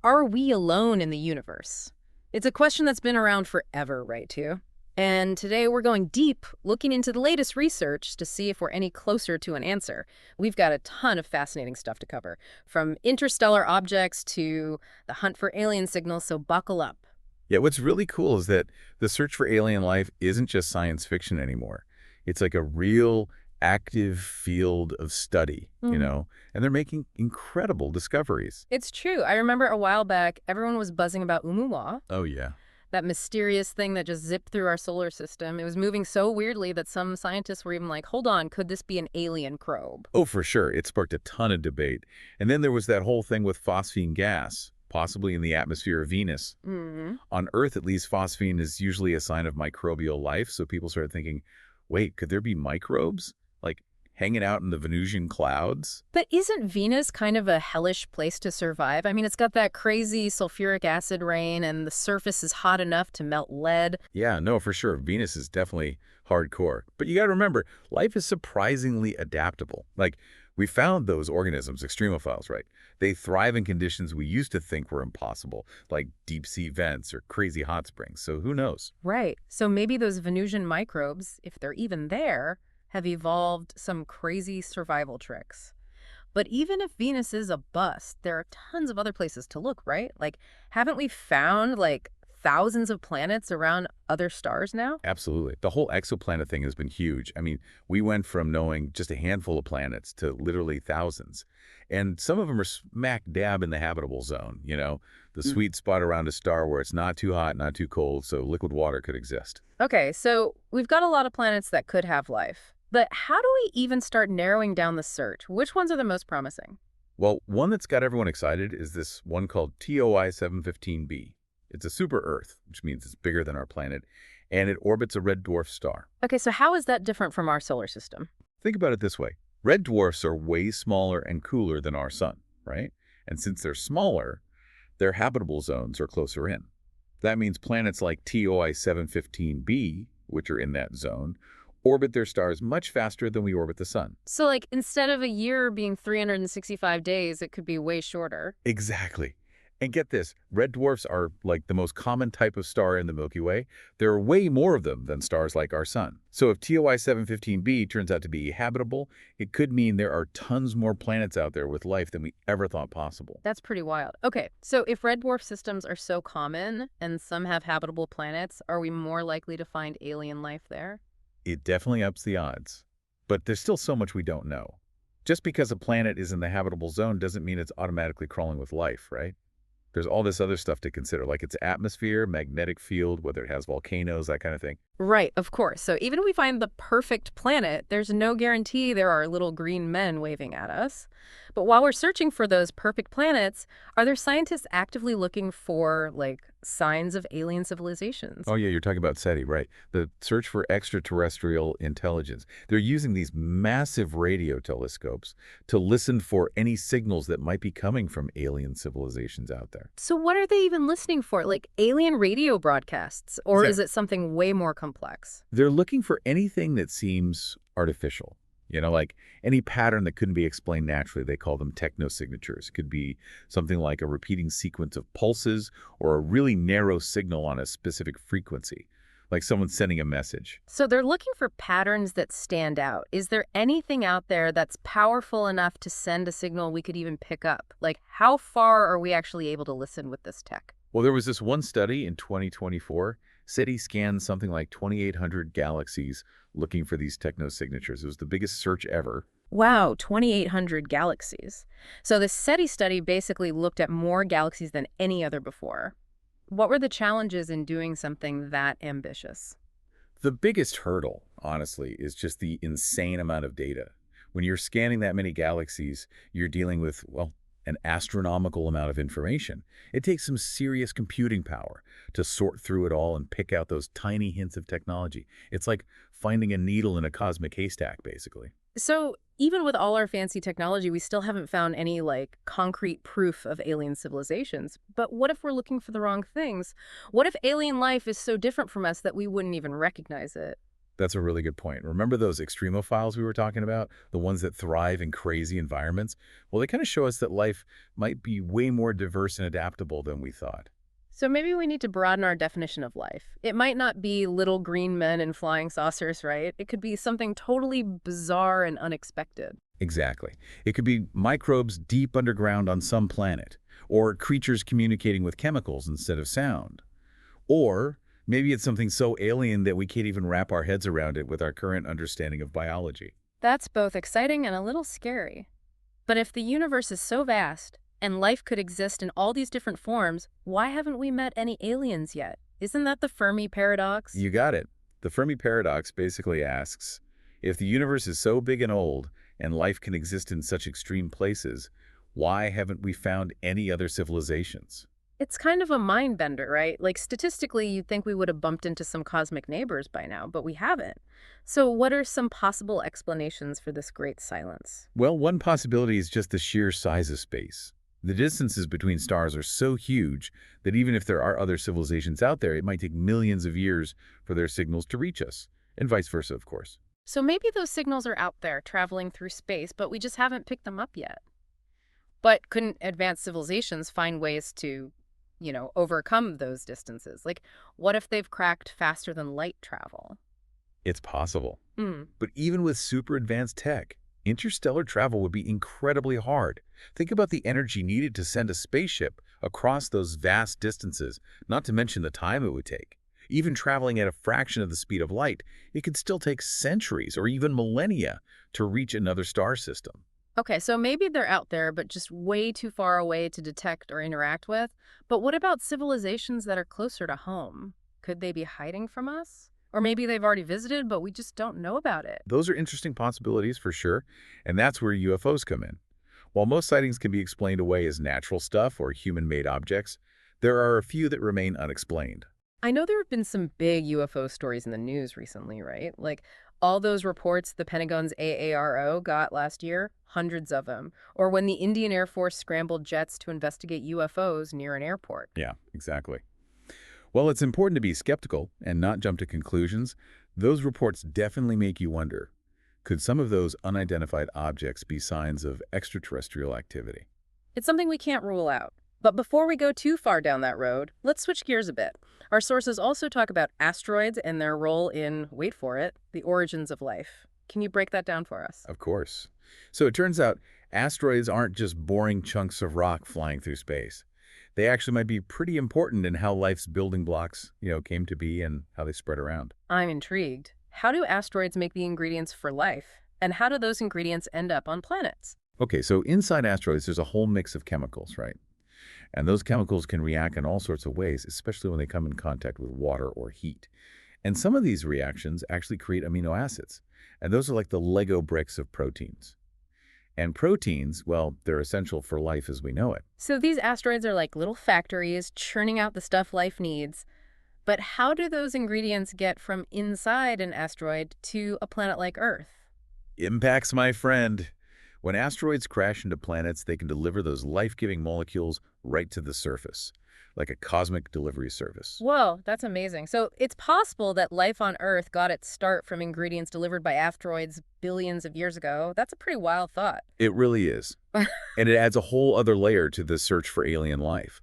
Are we alone in the universe? It's a question that's been around forever, right, too? And today we're going deep, looking into the latest research to see if we're any closer to an answer. We've got a ton of fascinating stuff to cover, from interstellar objects to the hunt for alien signals, so buckle up. Yeah, what's really cool is that the search for alien life isn't just science fiction anymore. It's like a real active field of study, and they're making incredible discoveries. It's true. I remember a while back, everyone was buzzing about Oumuamua, Oh, yeah. that mysterious thing that just zipped through our solar system. It was moving so weirdly that some scientists were even like, hold on, could this be an alien probe? Oh, for sure. It sparked a ton of debate. And then there was that whole thing with phosphine gas, possibly in the atmosphere of Venus. Hmm. On Earth, at least, phosphine is usually a sign of microbial life, so people started thinking, wait, could there be microbes? Like hanging out in the Venusian clouds? But isn't Venus kind of a hellish place to survive? I mean, it's got that crazy sulfuric acid rain, and the surface is hot enough to melt lead. Yeah, no, for sure. Venus is definitely hardcore. But you got to remember, life is surprisingly adaptable. Like, we found those organisms, extremophiles, right? They thrive in conditions we used to think were impossible, like deep sea vents or crazy hot springs. So who knows? Right. So maybe those Venusian microbes, if they're even there, have evolved some crazy survival tricks. But even if Venus is a bust, there are tons of other places to look, right? Like, haven't we found like thousands of planets around other stars now? Absolutely. The whole exoplanet thing has been huge. I mean, we went from knowing just a handful of planets to literally thousands. And some of them are smack dab in the habitable zone, the sweet spot around a star where it's not too hot, not too cold, so liquid water could exist. Okay, so we've got a lot of planets that could have life. But how do we even start narrowing down the search? Which ones are the most promising? Well, one that's got everyone excited is this one called TOI 715b. It's a super Earth, which means it's bigger than our planet, and it orbits a red dwarf star. Okay, so how is that different from our solar system? Think about it this way. Red dwarfs are way smaller and cooler than our sun, right? And since they're smaller, their habitable zones are closer in. That means planets like TOI 715b, which are in that zone, orbit their stars much faster than we orbit the sun. So, like, instead of a year being 365 days, it could be way shorter. Exactly. And get this, red dwarfs are like the most common type of star in the Milky Way. There are way more of them than stars like our sun. So if TOI 715b turns out to be habitable, it could mean there are tons more planets out there with life than we ever thought possible. That's pretty wild. Okay, so if red dwarf systems are so common and some have habitable planets, are we more likely to find alien life there? It definitely ups the odds. But there's still so much we don't know. Just because a planet is in the habitable zone doesn't mean it's automatically crawling with life, right? There's all this other stuff to consider, like its atmosphere, magnetic field, whether it has volcanoes, that kind of thing. Right, of course. So even if we find the perfect planet, there's no guarantee there are little green men waving at us. But while we're searching for those perfect planets, are there scientists actively looking for, like, signs of alien civilizations? Oh, yeah, you're talking about SETI, right? The search for extraterrestrial intelligence. They're using these massive radio telescopes to listen for any signals that might be coming from alien civilizations out there. So what are they even listening for? Like alien radio broadcasts? Or is it something way more complex? They're looking for anything that seems artificial. Like any pattern that couldn't be explained naturally. They call them technosignatures. It could be something like a repeating sequence of pulses or a really narrow signal on a specific frequency, like someone sending a message. So they're looking for patterns that stand out. Is there anything out there that's powerful enough to send a signal we could even pick up? Like, how far are we actually able to listen with this tech? Well, there was this one study in 2024. SETI scanned something like 2,800 galaxies looking for these technosignatures. It was the biggest search ever. Wow, 2,800 galaxies. So the SETI study basically looked at more galaxies than any other before. What were the challenges in doing something that ambitious? The biggest hurdle, honestly, is just the insane amount of data. When you're scanning that many galaxies, you're dealing with, well, an astronomical amount of information. It takes some serious computing power to sort through it all and pick out those tiny hints of technology. It's like finding a needle in a cosmic haystack, basically. So even with all our fancy technology, we still haven't found any like concrete proof of alien civilizations. But what if we're looking for the wrong things? What if alien life is so different from us that we wouldn't even recognize it? That's a really good point. Remember those extremophiles we were talking about? The ones that thrive in crazy environments? Well, they kind of show us that life might be way more diverse and adaptable than we thought. So maybe we need to broaden our definition of life. It might not be little green men and flying saucers, right? It could be something totally bizarre and unexpected. Exactly. It could be microbes deep underground on some planet, or creatures communicating with chemicals instead of sound. Or maybe it's something so alien that we can't even wrap our heads around it with our current understanding of biology. That's both exciting and a little scary. But if the universe is so vast, and life could exist in all these different forms, why haven't we met any aliens yet? Isn't that the Fermi paradox? You got it. The Fermi paradox basically asks, if the universe is so big and old, and life can exist in such extreme places, why haven't we found any other civilizations? It's kind of a mind bender, right? Like statistically, you'd think we would have bumped into some cosmic neighbors by now, but we haven't. So what are some possible explanations for this great silence? Well, one possibility is just the sheer size of space. The distances between stars are so huge that even if there are other civilizations out there, it might take millions of years for their signals to reach us, and vice versa, of course. So maybe those signals are out there traveling through space, but we just haven't picked them up yet. But couldn't advanced civilizations find ways to, overcome those distances? Like, what if they've cracked faster than light travel? It's possible. Hmm. But even with super advanced tech, interstellar travel would be incredibly hard. Think about the energy needed to send a spaceship across those vast distances, not to mention the time it would take. Even traveling at a fraction of the speed of light, it could still take centuries or even millennia to reach another star system. Okay, so maybe they're out there, but just way too far away to detect or interact with. But what about civilizations that are closer to home? Could they be hiding from us? Or maybe they've already visited, but we just don't know about it. Those are interesting possibilities for sure, and that's where UFOs come in. While most sightings can be explained away as natural stuff or human-made objects, there are a few that remain unexplained. I know there have been some big UFO stories in the news recently, right? Like all those reports the Pentagon's AARO got last year, hundreds of them. Or when the Indian Air Force scrambled jets to investigate UFOs near an airport. Yeah, exactly. While it's important to be skeptical and not jump to conclusions, those reports definitely make you wonder, could some of those unidentified objects be signs of extraterrestrial activity? It's something we can't rule out. But before we go too far down that road, let's switch gears a bit. Our sources also talk about asteroids and their role in, wait for it, the origins of life. Can you break that down for us? Of course. So it turns out asteroids aren't just boring chunks of rock flying through space. They actually might be pretty important in how life's building blocks, came to be and how they spread around. I'm intrigued. How do asteroids make the ingredients for life? And how do those ingredients end up on planets? Okay, so inside asteroids, there's a whole mix of chemicals, right? And those chemicals can react in all sorts of ways, especially when they come in contact with water or heat. And some of these reactions actually create amino acids. And those are like the Lego bricks of proteins. And proteins, well, they're essential for life as we know it. So these asteroids are like little factories churning out the stuff life needs. But how do those ingredients get from inside an asteroid to a planet like Earth? Impacts, my friend. When asteroids crash into planets, they can deliver those life-giving molecules right to the surface, like a cosmic delivery service. Whoa, that's amazing. So it's possible that life on Earth got its start from ingredients delivered by asteroids billions of years ago. That's a pretty wild thought. It really is. And it adds a whole other layer to the search for alien life.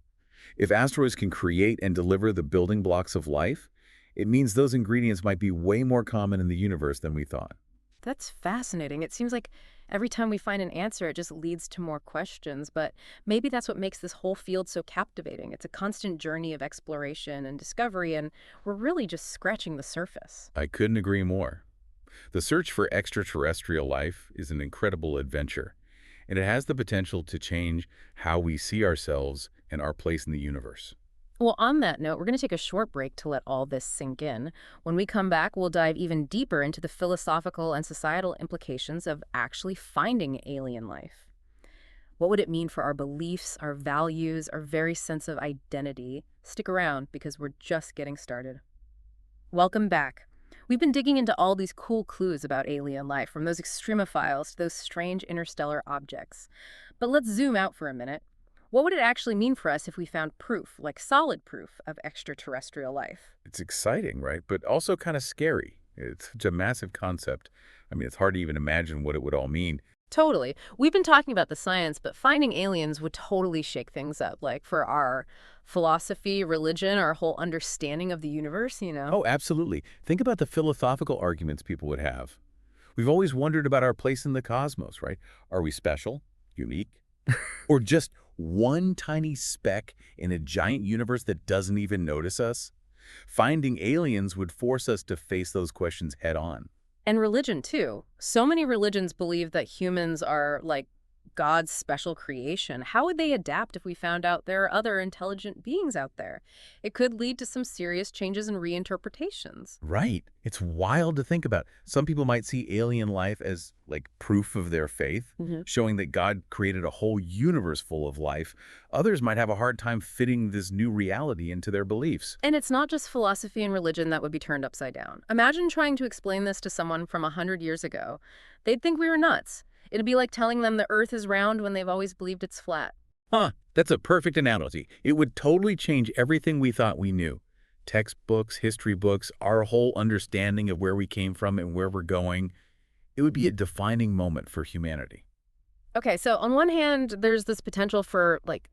If asteroids can create and deliver the building blocks of life, it means those ingredients might be way more common in the universe than we thought. That's fascinating. It seems like every time we find an answer, it just leads to more questions. But maybe that's what makes this whole field so captivating. It's a constant journey of exploration and discovery, and we're really just scratching the surface. I couldn't agree more. The search for extraterrestrial life is an incredible adventure, and it has the potential to change how we see ourselves and our place in the universe. Well, on that note, we're going to take a short break to let all this sink in. When we come back, we'll dive even deeper into the philosophical and societal implications of actually finding alien life. What would it mean for our beliefs, our values, our very sense of identity? Stick around because we're just getting started. Welcome back. We've been digging into all these cool clues about alien life, from those extremophiles to those strange interstellar objects. But let's zoom out for a minute. What would it actually mean for us if we found proof, like solid proof, of extraterrestrial life? It's exciting, right? But also kind of scary. It's such a massive concept. I mean, it's hard to even imagine what it would all mean. Totally. We've been talking about the science, but finding aliens would totally shake things up, like for our philosophy, religion, our whole understanding of the universe. Oh, absolutely. Think about the philosophical arguments people would have. We've always wondered about our place in the cosmos, right? Are we special, unique, or just one tiny speck in a giant universe that doesn't even notice us? Finding aliens would force us to face those questions head on. And religion, too. So many religions believe that humans are like God's special creation. How would they adapt if we found out there are other intelligent beings out there? It could lead to some serious changes and reinterpretations. Right. It's wild to think about. Some people might see alien life as like proof of their faith, showing that God created a whole universe full of life. Others might have a hard time fitting this new reality into their beliefs. And it's not just philosophy and religion that would be turned upside down. Imagine trying to explain this to someone from 100 years ago. They'd think we were nuts. It'd be like telling them the Earth is round when they've always believed it's flat. Huh, that's a perfect analogy. It would totally change everything we thought we knew. Textbooks, history books, our whole understanding of where we came from and where we're going. It would be a defining moment for humanity. Okay, so on one hand, there's this potential for like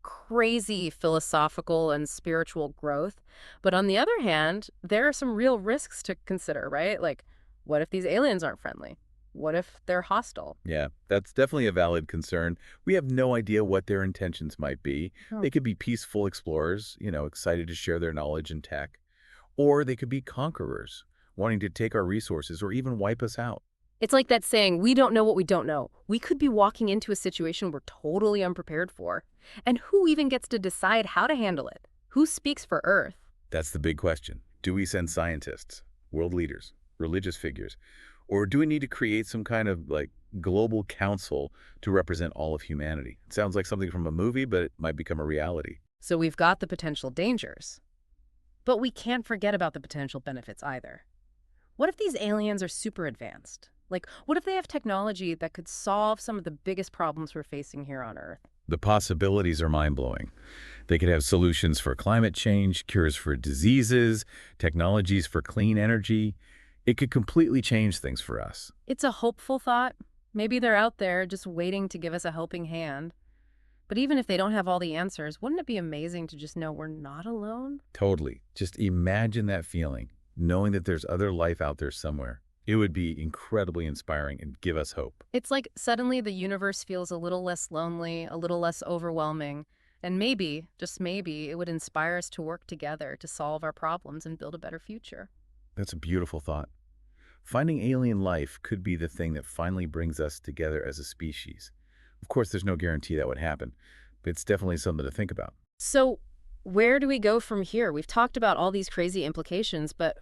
crazy philosophical and spiritual growth. But on the other hand, there are some real risks to consider, right? Like, what if these aliens aren't friendly? What if they're hostile? Yeah, that's definitely a valid concern. We have no idea what their intentions might be. Oh. They could be peaceful explorers, excited to share their knowledge and tech. Or they could be conquerors, wanting to take our resources or even wipe us out. It's like that saying, we don't know what we don't know. We could be walking into a situation we're totally unprepared for. And who even gets to decide how to handle it? Who speaks for Earth? That's the big question. Do we send scientists, world leaders, religious figures, or do we need to create some kind of like global council to represent all of humanity? It sounds like something from a movie, but it might become a reality. So we've got the potential dangers. But we can't forget about the potential benefits either. What if these aliens are super advanced? Like, what if they have technology that could solve some of the biggest problems we're facing here on Earth? The possibilities are mind-blowing. They could have solutions for climate change, cures for diseases, technologies for clean energy. It could completely change things for us. It's a hopeful thought. Maybe they're out there just waiting to give us a helping hand. But even if they don't have all the answers, wouldn't it be amazing to just know we're not alone? Totally. Just imagine that feeling, knowing that there's other life out there somewhere. It would be incredibly inspiring and give us hope. It's like suddenly the universe feels a little less lonely, a little less overwhelming. And maybe, just maybe, it would inspire us to work together to solve our problems and build a better future. That's a beautiful thought. Finding alien life could be the thing that finally brings us together as a species. Of course, there's no guarantee that would happen, but it's definitely something to think about. So, where do we go from here? We've talked about all these crazy implications, but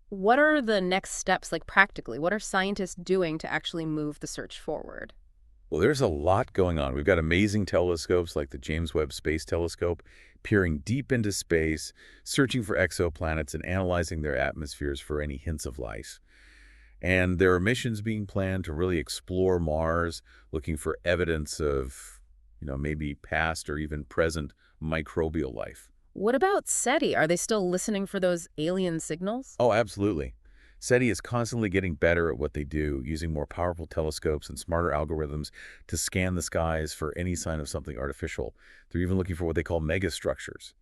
what are the next steps, like practically? What are scientists doing to actually move the search forward? Well, there's a lot going on. We've got amazing telescopes like the James Webb Space Telescope, peering deep into space, searching for exoplanets and analyzing their atmospheres for any hints of life. And there are missions being planned to really explore Mars, looking for evidence of, maybe past or even present microbial life. What about SETI? Are they still listening for those alien signals? Oh, absolutely. SETI is constantly getting better at what they do, using more powerful telescopes and smarter algorithms to scan the skies for any sign of something artificial. They're even looking for what they call megastructures,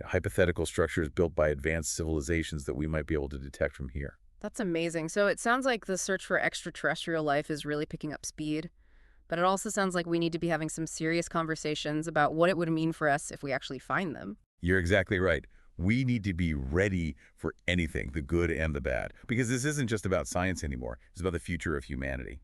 hypothetical structures built by advanced civilizations that we might be able to detect from here. That's amazing. So it sounds like the search for extraterrestrial life is really picking up speed. But it also sounds like we need to be having some serious conversations about what it would mean for us if we actually find them. You're exactly right. We need to be ready for anything, the good and the bad, because this isn't just about science anymore. It's about the future of humanity.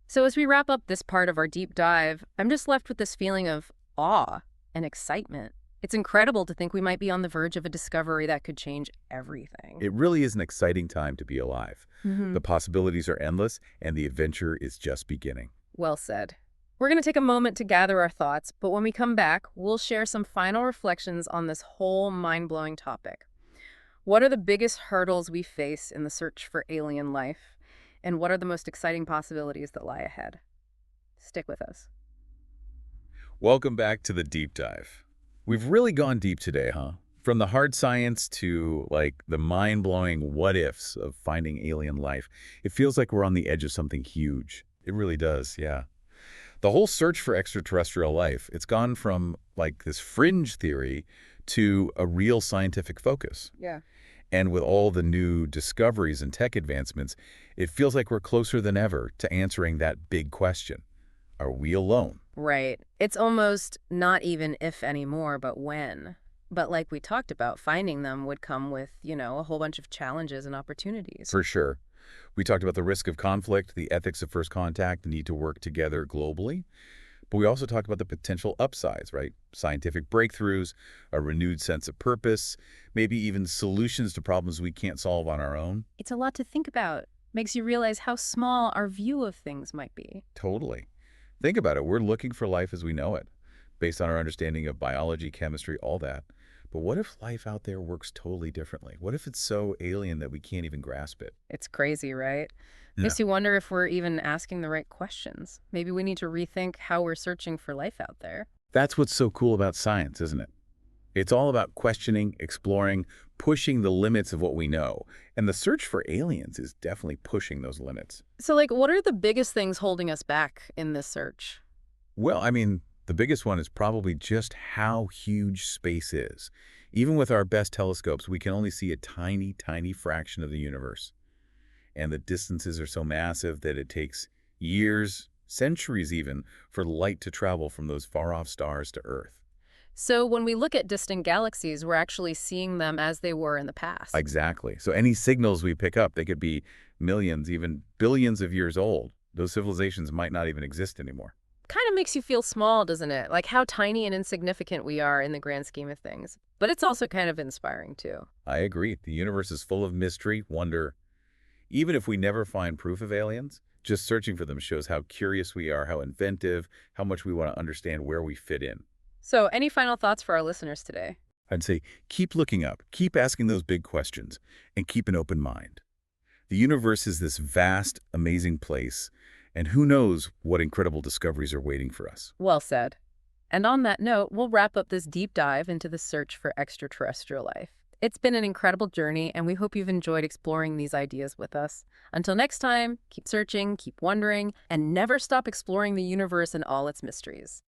So as we wrap up this part of our deep dive, I'm just left with this feeling of awe and excitement. It's incredible to think we might be on the verge of a discovery that could change everything. It really is an exciting time to be alive. Mhm. The possibilities are endless, and the adventure is just beginning. Well said. We're going to take a moment to gather our thoughts, but when we come back, we'll share some final reflections on this whole mind-blowing topic. What are the biggest hurdles we face in the search for alien life? And what are the most exciting possibilities that lie ahead? Stick with us. Welcome back to the Deep Dive. We've really gone deep today, huh? From the hard science to, like, the mind-blowing what-ifs of finding alien life, it feels like we're on the edge of something huge. It really does, yeah. The whole search for extraterrestrial life, it's gone from, like, this fringe theory to a real scientific focus. Yeah. And with all the new discoveries and tech advancements, it feels like we're closer than ever to answering that big question. Are we alone? Right. It's almost not even if anymore, but when. But like we talked about, finding them would come with, a whole bunch of challenges and opportunities. For sure. We talked about the risk of conflict, the ethics of first contact, the need to work together globally. But we also talked about the potential upsides, right? Scientific breakthroughs, a renewed sense of purpose, maybe even solutions to problems we can't solve on our own. It's a lot to think about. Makes you realize how small our view of things might be. Totally. Think about it. We're looking for life as we know it, based on our understanding of biology, chemistry, all that. But what if life out there works totally differently? What if it's so alien that we can't even grasp it? It's crazy, right? Yeah. Makes you wonder if we're even asking the right questions. Maybe we need to rethink how we're searching for life out there. That's what's so cool about science, isn't it? It's all about questioning, exploring, pushing the limits of what we know. And the search for aliens is definitely pushing those limits. So, like, what are the biggest things holding us back in this search? Well, I mean, the biggest one is probably just how huge space is. Even with our best telescopes, we can only see a tiny, tiny fraction of the universe. And the distances are so massive that it takes years, centuries even, for light to travel from those far-off stars to Earth. So, when we look at distant galaxies, we're actually seeing them as they were in the past. Exactly. So any signals we pick up, they could be millions, even billions of years old. Those civilizations might not even exist anymore. Kind of makes you feel small, doesn't it? Like how tiny and insignificant we are in the grand scheme of things. But it's also kind of inspiring, too. I agree. The universe is full of mystery, wonder. Even if we never find proof of aliens, just searching for them shows how curious we are, how inventive, how much we want to understand where we fit in. So, any final thoughts for our listeners today? I'd say keep looking up, keep asking those big questions, and keep an open mind. The universe is this vast, amazing place, and who knows what incredible discoveries are waiting for us. Well said. And on that note, we'll wrap up this deep dive into the search for extraterrestrial life. It's been an incredible journey, and we hope you've enjoyed exploring these ideas with us. Until next time, keep searching, keep wondering, and never stop exploring the universe and all its mysteries.